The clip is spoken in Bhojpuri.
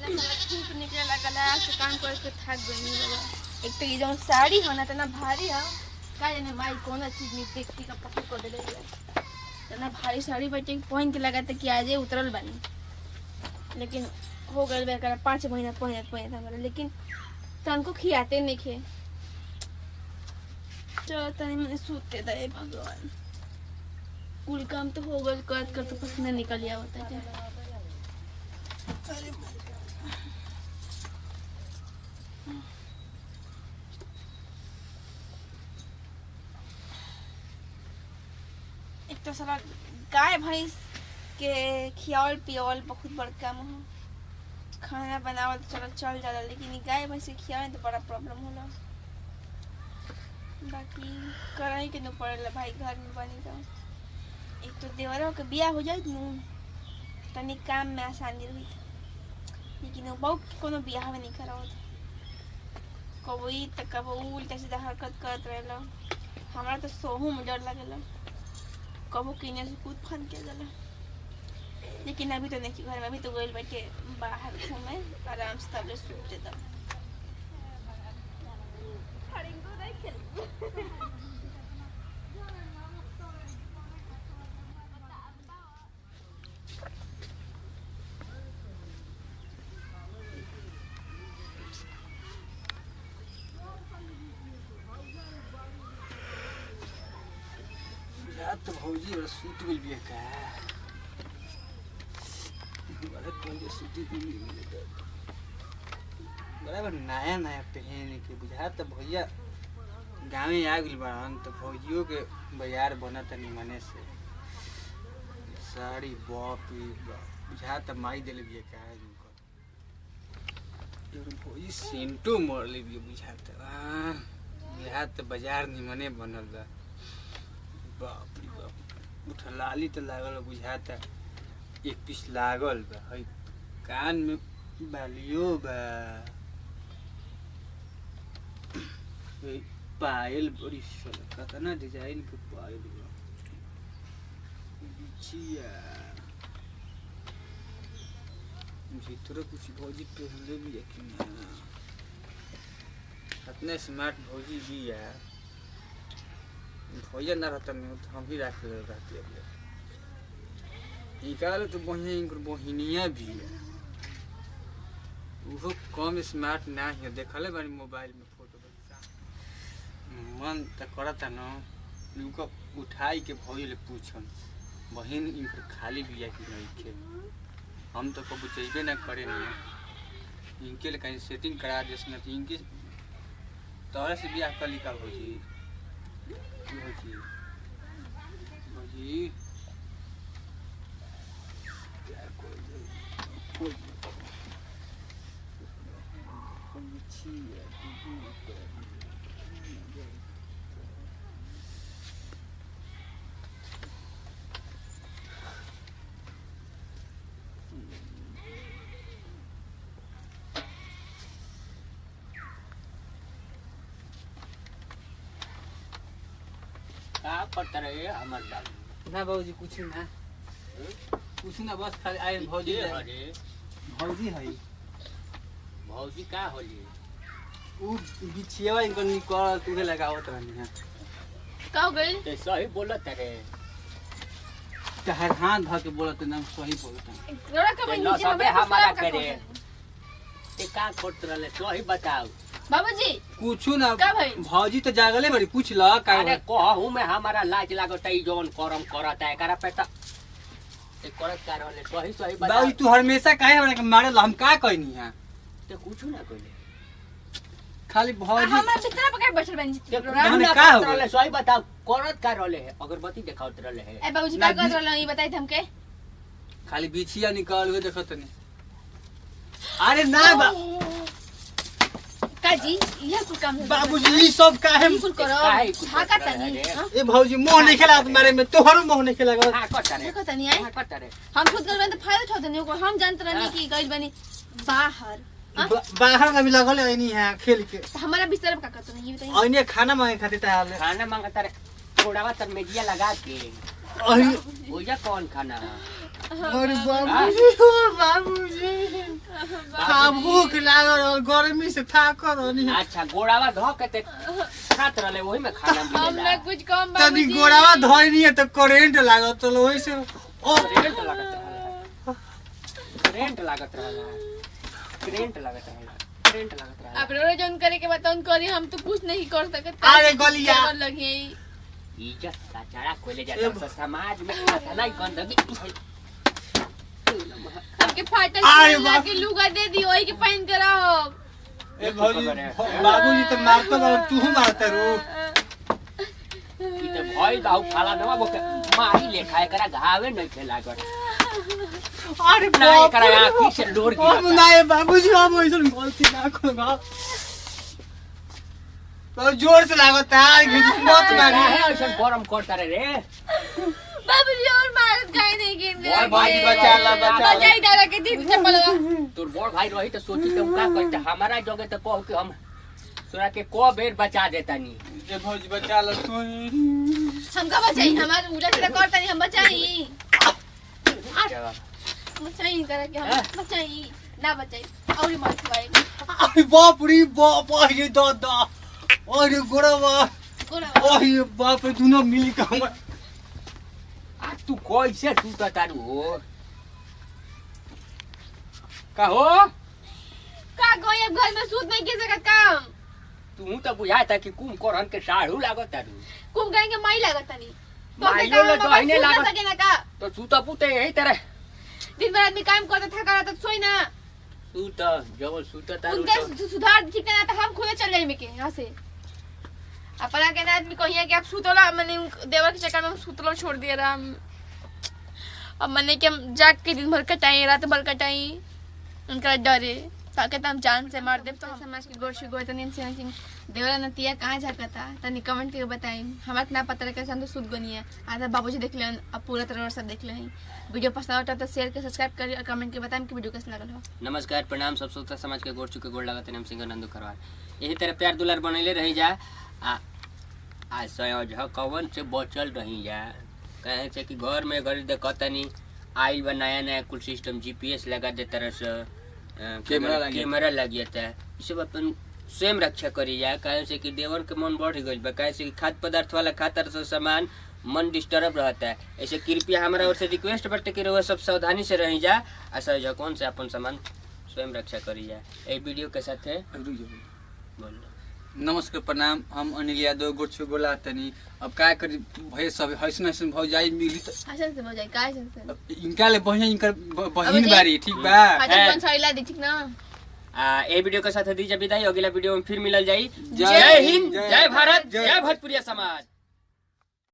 धूप निकले लगला से काम करके थक गई बाबा। एक तो ये जो साड़ी हो ना तना भारी है का जाने माई कौन चीज में देखती का पसंद कर देले तना भारी साड़ी बच्चे पहन के लगा था कि आज उतरल बनी, लेकिन हो गए बेकार 5 महीना पहनत हमारा, लेकिन तनको खियाते नहीं खे। चलो तनी मैंने सूते दे भगवान, कुल काम तो हो गए कर तो पसीना निकल गया होता है। एक तो साला गाय भैंस के खियावल पियावल बहुत बड़ा काम हो, खाना बनावल तो चलो चल जाला, लेकिन गाय भैंस के खियावे तो बड़ा प्रॉब्लम होला। बाकी कराई के न पड़ेला भाई, घर में बनी तो एक तो देवरों के बियाह हो जाए न तनी काम में आसानी रही, लेकिन वो बहुत कोनो बियाह में नहीं करावत, कबो ई त कबो उल्टा सीधा हरकत करत रहेला। हमरा तो सोहू में डर लगेला, कबो किने से कूद फन के जाला। लेकिन अभी तो नहीं घर में, अभी तो गोइल बैठे बाहर घूमे आराम से, तब सूट देता। तो भौजी और सूट मिल भी का बड़ा कौन जो सूट मिल गया बराबर नया नया पहन के बुझा। तो भैया गाँव में आ गई बड़न तो भौजियों के बाजार बना तनी मने से साड़ी बाप बुझा। तो माई दिल भी का भौजी सेंटो मर ले भी बुझा। तो बाजार निमने बनल बा, बाप रे बाप उठलाली तो लागल बुझाता, एक पीस लागल बा है, कान में बालियो बा, पायल बड़ी कतना डिजाइन के पायल बा, बिछिया भीतर कुछ भौजी पहनले भी है कि ना, इतना स्मार्ट भौजी भी है। भैया ना रहता नहीं तो हम ही रख रहते निकाल तो बहिनिया भी है, वो कम स्मार्ट ना है। देखले बानी मोबाइल में फोटो, मन तो करता न उनको उठाई के भैया पूछन बहन इनकर खाली बिया कि नहीं के। हम तो कबू चाहिए ना करे नहीं, इनके लिए कहीं सेटिंग करा देस ना, इनकी तोरा से बियाह कर लिखा हो जी भौजी का पड़ता रहे हमार बाबू ना बाबूजी कुछ ना बस खाली आए भौजी अरे भौजी है भौजी का होली उ बिछिया इनको निकल तुहे लगावत रहनी है का हो गइल? ते सही बोलत रे, तहर हाथ ध के बोलत ना सही बोलत तोरा का ते बहिनी न जी सबे हमरा हमारा का करे ते का करत रहले सही बताओ। बाबूजी कुछ ना का भाई? भौजी तो जागले बड़ी पूछ ल का अरे कहूं मैं हमारा लाज लागत है जोन करम करत है एकरा पे त ते करत का रहले सही सही बताओ। बाबूजी तू हमेशा काहे हमरा के मारे हम का कहनी है ते कुछ ना कहले खाली भौजी हमरा बिस्तर पर के बैठल बन जी। ते हमने कुछ का ना हो करत रहले सही बताओ करत का रहले है अगरबत्ती दिखावत रहले है। ए बाबूजी ना का कर रहल ई बताई हमके। खाली बिछिया निकाल हुए देखत नहीं। अरे ना काजी यह कुल काम है बाबूजी ई सब काहे कुल करो काहे कुल छाका करत तनी रहे? हां ए भौजी मोह नहीं खेला तुम्हारे में तोहरो मोह नहीं खेला हां करता रे छाका तनी आई हां करता रे हम खुद कर तो फायदा छोड़ देनी को हम जानत रहनी कि गइल बनी बाहर। बाहर में भी लगल है नहीं है खेल के हमारा बिस्तर पर का करत नहीं बताइए। और ये खाना मांगे खाते ताले खाना मांगता रे थोड़ा तर मेजिया लगा के अरे ओया कौन खाना अरे बाबूजी बाबूजी खा अब भूख लागल और गर्मी से थाकल रहनी। अच्छा गोड़ावा धो के ते खात रहले वही में खाना हम मिलेला। ना कुछ कम तभी बाबूजी गोड़ावा धोई है तो करेंट लागल तो वही से ओ करेंट लागत रहला। करेंट लागत रहला। करेंट लागत रहला। करेंट लागत रहला। आप रोज जोन करे के बताऊं करी हम तो कुछ नहीं कर सकते। अरे गलिया। लगे इज्जत का चढ़ा कोले जाता है समाज में इतना गंदगी आपके फाटल अरे ला के लुगा दे दी वही के पहन के रहो। ए भौजी बाबूजी तो मारता बा तू मारता रो। ई त भई बाऊ खाला दवा बोके मारी लेखा एकरा घावे नहीं खेला कर। अरे ना एकरा आंखी से लोर अब गिरा। ना बाबूजी अब ऐसा गलती ना करो। तो जोर से लागत है मत मारी। है ऐसा गरम करता रे। बाबूजी और मारत काहे नहीं गिन और भाई बचा ला बचाई दादा के दिन चप्पल तोर बड़ भाई रही तो सोची तुम का करते हमारा जगह तो कह के हम तोरा के को बेर बचा देता नी। ए भौजी बचा ला तू। हमका बचाई हमार उल्टा सीधा करता नहीं हम बचाई बचाई करा के हम बचाई ना बचाई और मार भाई। अरे बाप रे बाप ये दादा अरे गोड़वा ओए बाप रे दोनों मिल के हम आ तू कैसे टूटा तारू हो का हो का गोया घर में सूत नहीं के सकत काम तू तो बुझाता कि कुम करन के साढ़ू लागत तारू कुम कहेंगे माई लागत नहीं माइलो ले दहिने लागत सके ना का तो सूता पुते यही तरह दिन भर आदमी काम करता थका रहता तो सोई ना तू तो जब सूता तारू उनके सुधार ठीक ना तो हम खुद चल जाए के यहाँ से अपना के आदमी कहिए कि आप सुतला मैंने देवर के चक्कर में सुतला छोड़ दिया राम अब मैंने कि हम जाग के दिन भर कटाई रात भर कटाई उनका डरे ताकि हम जान से मार दे तो समाज के गोर शुगो तनी से देवरा नतिया कहाँ जाता तनी कमेंट करके बताई हमारे ना पता रहे हम तो सुध गनी है आधा बाबूजी देख ले अब पूरा तरह सब देख ले वीडियो पसंद आता तो शेयर कर सब्सक्राइब कर और कमेंट के बताएं कि वीडियो कैसा लगल हो। नमस्कार प्रणाम सब सोता समाज के गोर चुके गोर लागत नाम सिंगर नंदू खरवार यही तरह प्यार दुलार बनैले रही जा आ सयोज कवन से बचल रही जा कहे से कि घर में घर देखतनी आइल बा नया नया कुल सिस्टम जीपीएस लगा दे तरह से कैमरा लग जाता है इस सब अपन स्वयं रक्षा करी जाए कहे से कि देवर के मन बढ़ गई बा कहे से कि खाद्य पदार्थ वाला खातर से सामान मन डिस्टर्ब रहता है ऐसे कृपया हमारा ओर से रिक्वेस्ट करते कि रहुआ सब सावधानी से रही जा ऐसा कौन से अपन सामान स्वयं रक्षा करी जाए एक वीडियो के साथ है बोल नमस्कार प्रणाम हम अनिल यादव गोरछो गोला तनी अब का करी भई सब हसन हसन भौ जाई मिली त हसन से हो जाए काय हसन से इनका ले बहिन इनकर बहिन बारी ठीक बा अच्छा कौन सा इला दी ठीक ना ए वीडियो के साथ दीजिए विदाई अगला वीडियो में फिर मिलल जाई जय हिंद जय भारत जय भोजपुरिया समाज।